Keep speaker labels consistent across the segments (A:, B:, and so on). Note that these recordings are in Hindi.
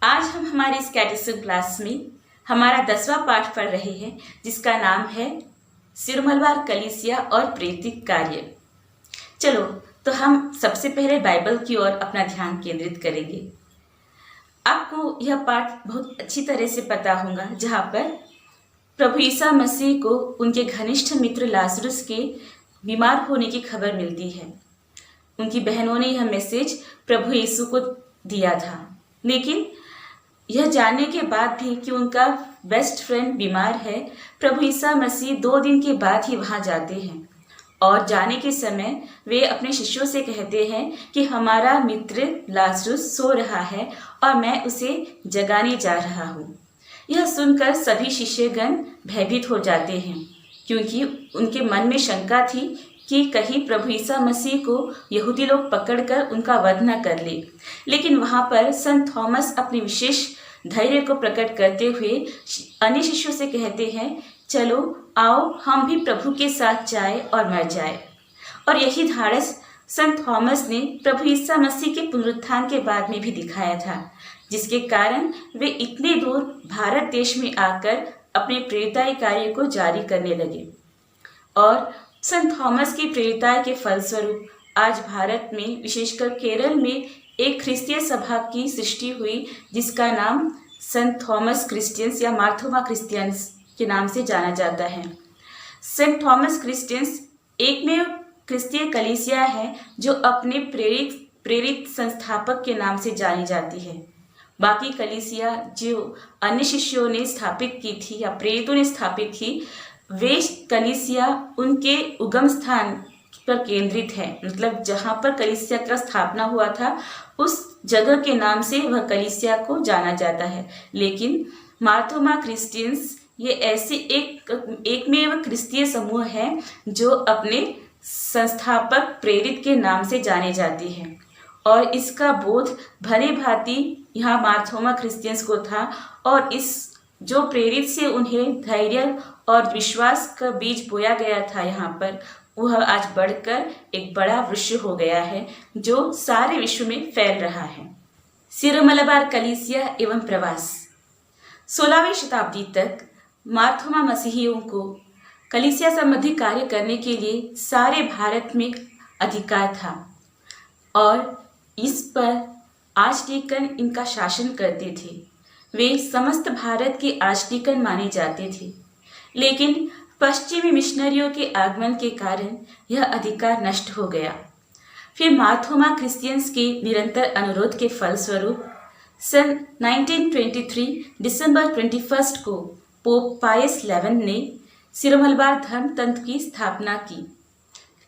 A: आज हम हमारी इस कैटेकिज्म क्लास में हमारा 10वां पाठ पढ़ रहे हैं, जिसका नाम है सिरोमलबार कलीसिया और प्रेरित कार्य। चलो, तो हम सबसे पहले बाइबल की ओर अपना ध्यान केंद्रित करेंगे। आपको यह पाठ बहुत अच्छी तरह से पता होगा, जहाँ पर प्रभु ईसा मसीह को उनके घनिष्ठ मित्र लाजरस के बीमार होने की खबर मिलती है। उनकी बहनों ने यह मैसेज प्रभु यीशु को दिया था, लेकिन यह जानने के बाद भी कि उनका बेस्ट फ्रेंड बीमार है, प्रभु ईसा मसीह 2 दिन के बाद ही वहां जाते हैं और जाने के समय वे अपने शिष्यों से कहते हैं कि हमारा मित्र लाजरस सो रहा है और मैं उसे जगाने जा रहा हूँ। यह सुनकर सभी शिष्यगण भयभीत हो जाते हैं, क्योंकि उनके मन में शंका थी कि कहीं प्रभु ईसा मसीह को यहूदी लोग पकड़कर उनका वध न कर ले। लेकिन वहां पर संत थॉमस अपने विशेष धैर्य को प्रकट करते हुए अन्य शिष्यों से कहते हैं, चलो आओ हम भी प्रभु के साथ जाए और मर जाए। और यही धाड़स संत थॉमस ने प्रभु ईसा मसीह के पुनरुत्थान के बाद में भी दिखाया था, जिसके कारण वे इतने दूर भारत देश में आकर अपने प्रेरिताई कार्य को जारी करने लगे। और संत थॉमस की प्रेरिताई के फलस्वरूप आज भारत में, विशेषकर केरल में, एक ख्रिस्तीय सभा की सृष्टि हुई, जिसका नाम संत थॉमस क्रिश्चियंस या मार्थोमा क्रिश्चियंस के नाम से जाना जाता है। सेंट थॉमस क्रिश्चियंस एकमेव क्रिस्तीय कलीसिया है जो अपने प्रेरित संस्थापक के नाम से जानी जाती है। बाकी कलीसिया जो अन्य शिष्यों ने स्थापित की थी या प्रेरितों ने स्थापित की, वे कलीसिया उनके उगम स्थान पर केंद्रित है, मतलब जहाँ पर कलीसिया का स्थापना हुआ था उस जगह के नाम से वह कलीसिया को जाना जाता है। लेकिन मार्थोमा क्रिश्चियंस ये ऐसी एकमेव क्रिस्तीय समूह है जो अपने संस्थापक प्रेरित के नाम से जाने जाती है, और इसका बोध भली भांति यहाँ मार्थोमा क्रिश्चियंस को था। और इस जो प्रेरित से उन्हें धैर्य और विश्वास का बीज बोया गया था यहाँ पर, वह आज बढ़कर एक बड़ा वृक्ष हो गया है जो सारे विश्व में फैल रहा है। सिरोमलबार कलीसिया एवं प्रवास। 16वीं शताब्दी तक मार्थोमा मसीहियों को कलीसिया संबंधी कार्य करने के लिए सारे भारत में अधिकार था, और इस पर आर्चडीकन इनका शासन करते थे। वे समस्त भारत के आर्चडीकन माने जाते थे, लेकिन पश्चिमी मिशनरियों के आगमन के कारण यह अधिकार नष्ट हो गया। फिर मार्थोमा क्रिश्चियंस के निरंतर अनुरोध के फलस्वरूप सन 1923 दिसंबर 21 को पोप पायस 11 ने सिरोमलबार धर्म तंत्र की स्थापना की,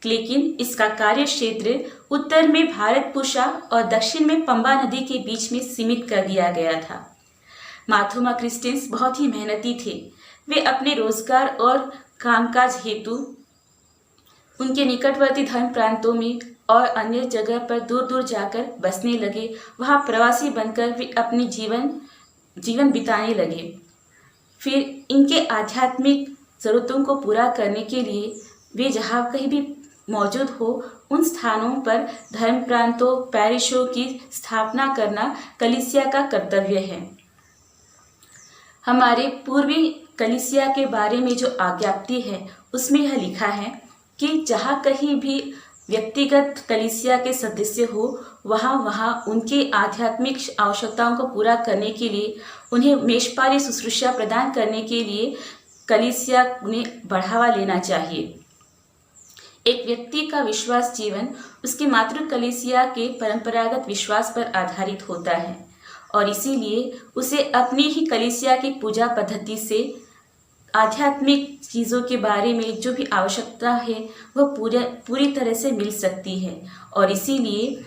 A: लेकिन इसका कार्य क्षेत्र उत्तर में भारतपुषा और दक्षिण में पंबा नदी के बीच में सीमित कर दिया गया था। मार्थोमा क्रिश्चियंस बहुत ही मेहनती थे। वे अपने रोजगार और कामकाज हेतु उनके निकटवर्ती धर्म प्रांतों में और अन्य जगह पर दूर दूर जाकर बसने लगे। वहाँ प्रवासी बनकर वे अपने जीवन बिताने लगे। फिर इनके आध्यात्मिक ज़रूरतों को पूरा करने के लिए वे जहाँ कहीं भी मौजूद हो, उन स्थानों पर धर्म प्रांतों, पैरिशों की स्थापना करना कलीसिया का कर्तव्य है। हमारे पूर्वी कलीसिया के बारे में जो आज्ञप्ति है, उसमें यह लिखा है कि जहाँ कहीं भी व्यक्तिगत कलीसिया के सदस्य हो, वहाँ उनके आध्यात्मिक आवश्यकताओं को पूरा करने के लिए, उन्हें मेषपाली शुश्रूषा प्रदान करने के लिए कलीसिया ने बढ़ावा लेना चाहिए। एक व्यक्ति का विश्वास जीवन उसके मातृ कलीसिया के परंपरागत विश्वास पर आधारित होता है, और इसीलिए उसे अपनी ही कलीसिया की पूजा पद्धति से आध्यात्मिक चीज़ों के बारे में जो भी आवश्यकता है वह पूरी तरह से मिल सकती है। और इसीलिए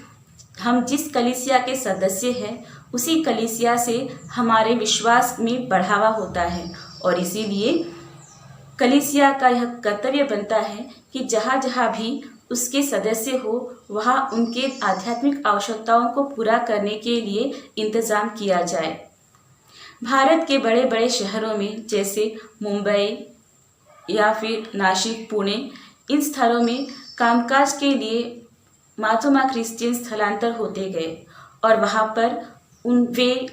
A: हम जिस कलीसिया के सदस्य हैं, उसी कलीसिया से हमारे विश्वास में बढ़ावा होता है, और इसीलिए कलीसिया का यह कर्तव्य बनता है कि जहाँ जहाँ भी उसके सदस्य हो, वहाँ उनके आध्यात्मिक आवश्यकताओं को पूरा करने के लिए इंतज़ाम किया जाए। भारत के बड़े बड़े शहरों में, जैसे मुंबई या फिर नासिक, पुणे, इन स्थलों में कामकाज के लिए मार्थोमा क्रिश्चियन स्थलांतर होते गए, और वहाँ पर वे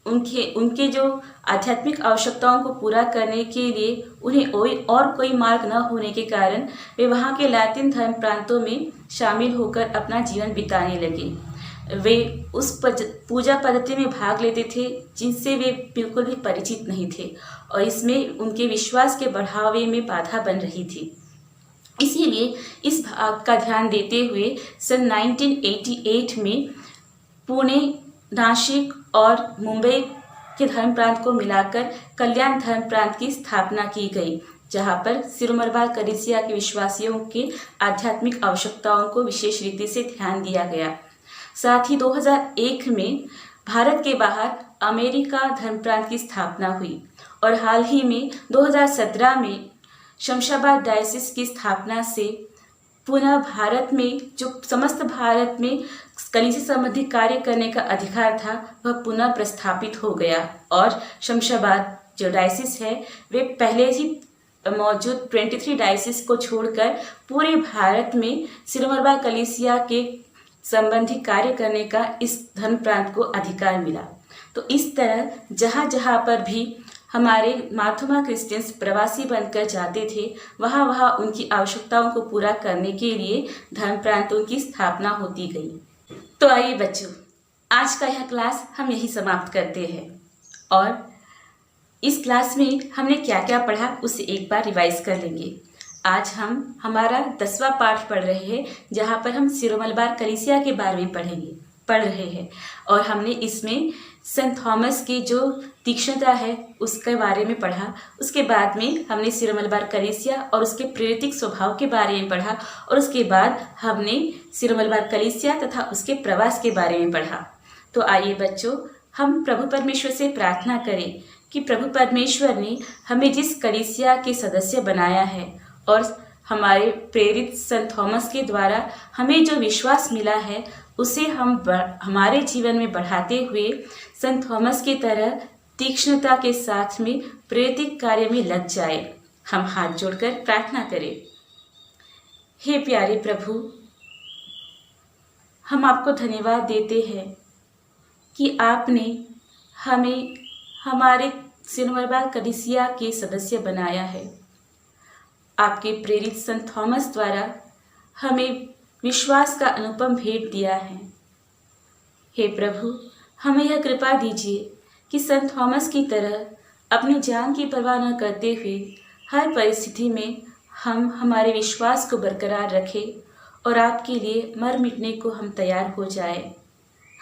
A: उनके जो आध्यात्मिक आवश्यकताओं को पूरा करने के लिए उन्हें कोई मार्ग न होने के कारण वे वहाँ के लैटिन धर्म प्रांतों में शामिल होकर अपना जीवन बिताने लगे। वे उस पूजा पद्धति में भाग लेते थे जिनसे वे बिल्कुल भी परिचित नहीं थे और इसमें उनके विश्वास के बढ़ावे में बाधा बन रही थी। इसीलिए इस भाग का ध्यान देते हुए सन 1988 में पुणे, नासिक और मुंबई के धर्म प्रांत को मिलाकर कल्याण धर्म प्रांत की स्थापना की गई, जहां पर सिरोमलबार कलीसिया के विश्वासियों के आध्यात्मिक आवश्यकताओं को विशेष रीति से ध्यान दिया गया। साथ ही 2001 में भारत के बाहर अमेरिका धर्म प्रांत की स्थापना हुई और हाल ही में 2017 में शमशाबाद डायसिस की स्थापना से पुनः भारत में जो समस्त भारत में कलीसिया संबंधी कार्य करने का अधिकार था वह पुनः प्रस्थापित हो गया और शमशाबाद जो डायसिस है वे पहले ही मौजूद 23 डायसिस को छोड़कर पूरे भारत में सिरोमलबार कलीसिया के संबंधी कार्य करने का इस धर्म प्रांत को अधिकार मिला। तो इस तरह जहाँ जहाँ पर भी हमारे मार्थोमा क्रिश्चियंस प्रवासी बनकर जाते थे वहाँ वहाँ उनकी आवश्यकताओं को पूरा करने के लिए धर्म प्रांतों की स्थापना होती गई। तो आइए बच्चों, आज का यह क्लास हम यही समाप्त करते हैं और इस क्लास में हमने क्या क्या पढ़ा उसे एक बार रिवाइज कर लेंगे। आज हम हमारा 10वां पाठ पढ़ रहे हैं जहाँ पर हम सिरोमलबार कलीसिया के बारे में पढ़ रहे हैं और हमने इसमें सेंट थॉमस की जो तीक्ष्णता है उसके बारे में पढ़ा। उसके बाद में हमने सिरोमलबार कलीसिया और उसके प्रेरितिक स्वभाव के बारे में पढ़ा और उसके बाद हमने सिरोमलबार कलीसिया तथा उसके प्रवास के बारे में पढ़ा। तो आइए बच्चों, हम प्रभु परमेश्वर से प्रार्थना करें कि प्रभु परमेश्वर ने हमें जिस कलीसिया के सदस्य बनाया है और हमारे प्रेरित संत थॉमस के द्वारा हमें जो विश्वास मिला है उसे हम हमारे जीवन में बढ़ाते हुए संत थॉमस की तरह तीक्ष्णता के साथ में प्रेरित कार्य में लग जाए। हम हाथ जोड़कर प्रार्थना करें। हे प्यारे प्रभु, हम आपको धन्यवाद देते हैं कि आपने हमें हमारे सिरोमलबार कलीसिया के सदस्य बनाया है। आपके प्रेरित संत थॉमस द्वारा हमें विश्वास का अनुपम भेंट दिया है। हे प्रभु, हमें यह कृपा दीजिए कि संत थॉमस की तरह अपनी जान की परवाह न करते हुए हर परिस्थिति में हम हमारे विश्वास को बरकरार रखें और आपके लिए मर मिटने को हम तैयार हो जाए।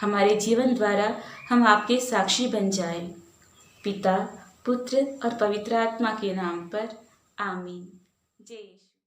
A: हमारे जीवन द्वारा हम आपके साक्षी बन जाएं। पिता, पुत्र और पवित्र आत्मा के नाम पर आमीन। जय यीशु।